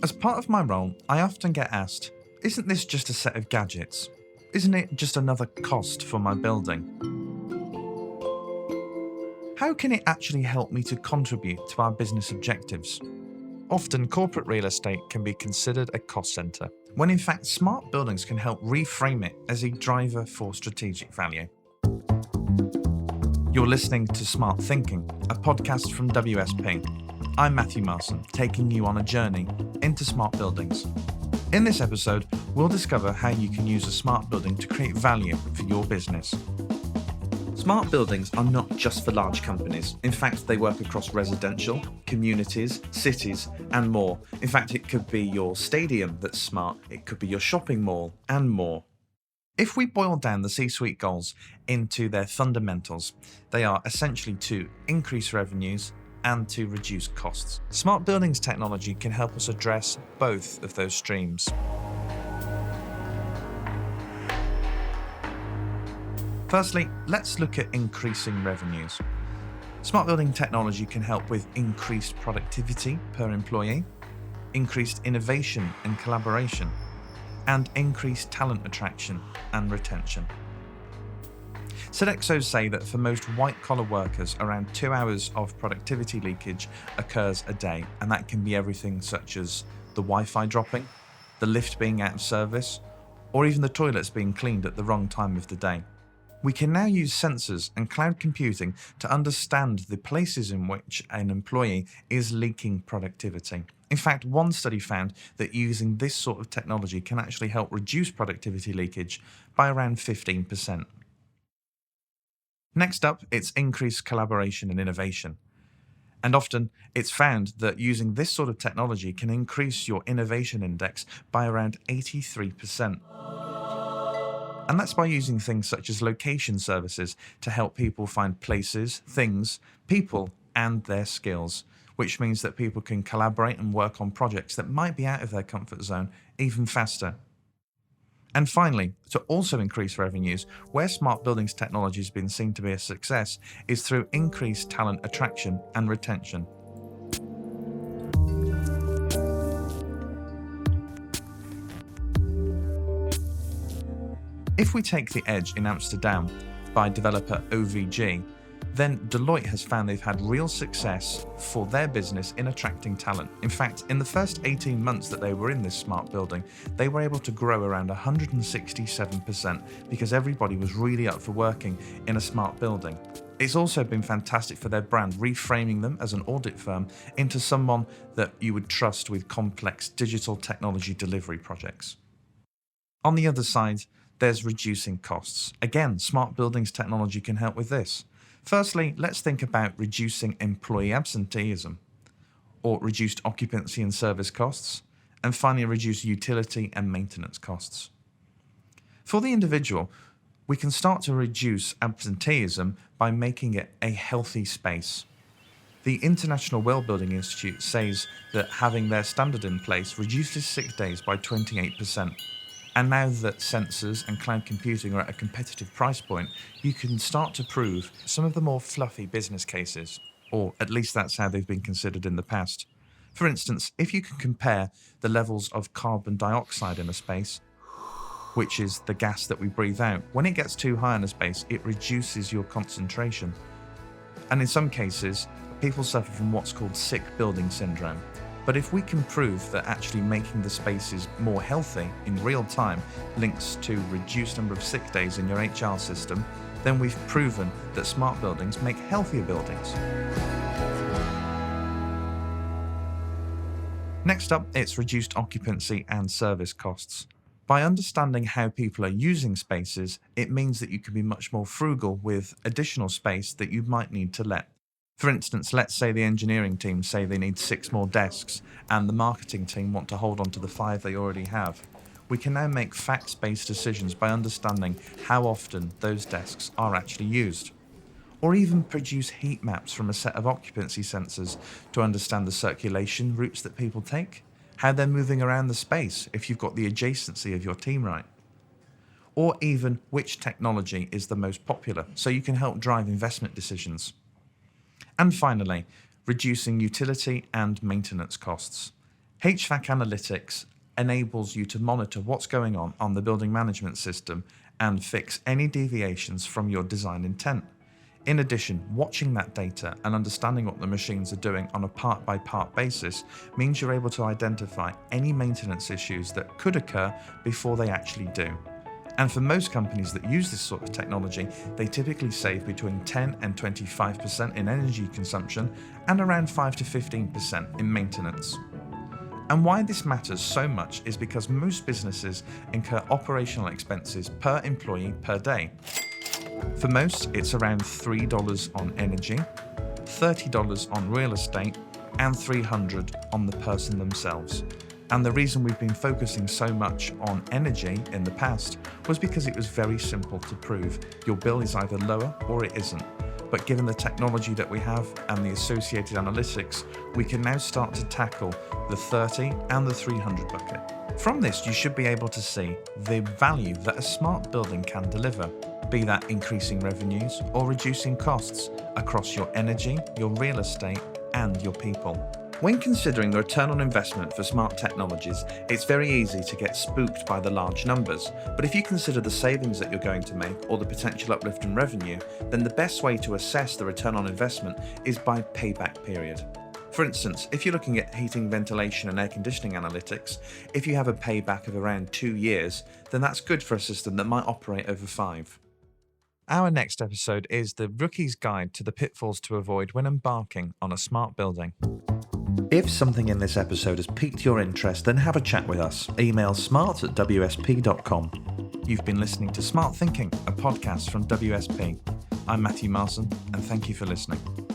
As part of my role, I often get asked, isn't this just a set of gadgets? Isn't it just another cost for my building? How can it actually help me to contribute to our business objectives? Often, corporate real estate can be considered a cost centre, when in fact smart buildings can help reframe it as a driver for strategic value. You're listening to Smart Thinking, a podcast from WSP. I'm Matthew Marson, taking you on a journey into smart buildings. In this episode, we'll discover how you can use a smart building to create value for your business. Smart buildings are not just for large companies. In fact, they work across residential, communities, cities, and more. In fact, it could be your stadium that's smart, it could be your shopping mall, and more. If we boil down the C-suite goals into their fundamentals, they are essentially to increase revenues and to reduce costs. Smart buildings technology can help us address both of those streams. Firstly, let's look at increasing revenues. Smart building technology can help with increased productivity per employee, increased innovation and collaboration, and increased talent attraction and retention. Sodexos say that for most white-collar workers, around 2 hours of productivity leakage occurs a day, and that can be everything such as the Wi-Fi dropping, the lift being out of service, or even the toilets being cleaned at the wrong time of the day. We can now use sensors and cloud computing to understand the places in which an employee is leaking productivity. In fact, one study found that using this sort of technology can actually help reduce productivity leakage by around 15%. Next up, it's increased collaboration and innovation. And often, it's found that using this sort of technology can increase your innovation index by around 83%. And that's by using things such as location services to help people find places, things, people, and their skills, which means that people can collaborate and work on projects that might be out of their comfort zone even faster. And finally, to also increase revenues, where smart buildings technology has been seen to be a success is through increased talent attraction and retention. If we take The Edge in Amsterdam by developer OVG, then Deloitte has found they've had real success for their business in attracting talent. In fact, in the first 18 months that they were in this smart building, they were able to grow around 167% because everybody was really up for working in a smart building. It's also been fantastic for their brand, reframing them as an audit firm into someone that you would trust with complex digital technology delivery projects. On the other side, there's reducing costs. Again, smart buildings technology can help with this. Firstly, let's think about reducing employee absenteeism, or reduced occupancy and service costs, and finally reduce utility and maintenance costs. For the individual, we can start to reduce absenteeism by making it a healthy space. The International Well-Building Institute says that having their standard in place reduces sick days by 28%. And now that sensors and cloud computing are at a competitive price point, you can start to prove some of the more fluffy business cases, or at least that's how they've been considered in the past. For instance, if you can compare the levels of carbon dioxide in a space, which is the gas that we breathe out, when it gets too high in a space, it reduces your concentration. And in some cases, people suffer from what's called sick building syndrome. But if we can prove that actually making the spaces more healthy in real time links to reduced number of sick days in your HR system, then we've proven that smart buildings make healthier buildings. Next up, it's reduced occupancy and service costs. By understanding how people are using spaces, it means that you can be much more frugal with additional space that you might need to let. For instance, let's say the engineering team say they need 6 more desks and the marketing team want to hold on to the 5 they already have. We can now make facts-based decisions by understanding how often those desks are actually used. Or even produce heat maps from a set of occupancy sensors to understand the circulation routes that people take, how they're moving around the space if you've got the adjacency of your team right. Or even which technology is the most popular, so you can help drive investment decisions. And finally, reducing utility and maintenance costs. HVAC analytics enables you to monitor what's going on the building management system and fix any deviations from your design intent. In addition, watching that data and understanding what the machines are doing on a part-by-part basis means you're able to identify any maintenance issues that could occur before they actually do. And for most companies that use this sort of technology, they typically save between 10 and 25% in energy consumption and around 5 to 15% in maintenance. And why this matters so much is because most businesses incur operational expenses per employee per day. For most, it's around $3 on energy, $30 on real estate, and $300 on the person themselves. And the reason we've been focusing so much on energy in the past was because it was very simple to prove. Your bill is either lower or it isn't. But given the technology that we have and the associated analytics, we can now start to tackle the 30 and the 300 bucket. From this, you should be able to see the value that a smart building can deliver, be that increasing revenues or reducing costs across your energy, your real estate, and your people. When considering the return on investment for smart technologies, it's very easy to get spooked by the large numbers. But if you consider the savings that you're going to make or the potential uplift in revenue, then the best way to assess the return on investment is by payback period. For instance, if you're looking at heating, ventilation, and air conditioning analytics, if you have a payback of around 2 years, then that's good for a system that might operate over 5. Our next episode is the Rookie's Guide to the Pitfalls to Avoid when embarking on a smart building. If something in this episode has piqued your interest, then have a chat with us. Email smart@wsp.com. You've been listening to Smart Thinking, a podcast from WSP. I'm Matthew Marson, and thank you for listening.